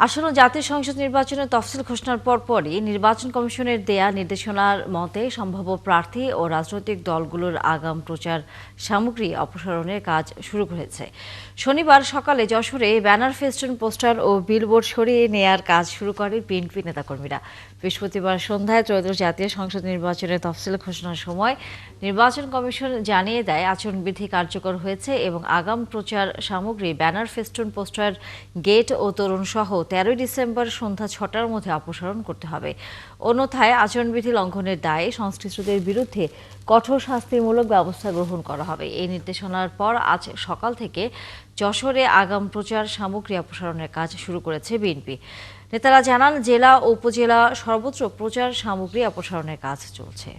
আসন্ন জাতীয় সংসদ নির্বাচনের তফসিল ঘোষণার পরপরই নির্বাচন কমিশনের দেয়া নির্দেশনার মতে সম্ভাব্য প্রার্থী ও রাজনৈতিক দলগুলোর আগাম প্রচার সামগ্রী অপসারণের কাজ শুরু হয়েছে। শনিবার সকালে যশোরে ব্যানার, ফেস্টুন, পোস্টার ও বিলবোর্ড সরিয়ে নেয়ার কাজ শুরু করে বিএনপি নেতাকর্মীরা। বৃহস্পতিবার সন্ধ্যায় ত্রয়োদশ জাতীয় সংসদ নির্বাচনের তফসিল ঘোষণার সময় নির্বাচন কমিশন জানিয়ে দেয় আচরণবিধি কার্যকর হয়েছে এবং আগাম প্রচার সামগ্রী ব্যানার, ফেস্টুন, পোস্টার, গেট ও তোরণ সহ ১৩ ডিসেম্বর সন্ধ্যা ৬টার মধ্যে অপসারণ করতে হবে। অন্যথায় আচরণবিধি লঙ্ঘনের দায়ে সংশ্লিষ্টদের বিরুদ্ধে কঠোর শাস্তিমূলক ব্যবস্থা গ্রহণ করা হবে। এই নির্দেশনার পর আজ সকাল থেকে যশোরে আগাম প্রচার সামগ্রী অপসারণের কাজ শুরু করেছে বিএনপি। নেতারা জানান, জেলা ও উপজেলা সর্বত্র প্রচার সামগ্রী অপসারণের কাজ চলছে।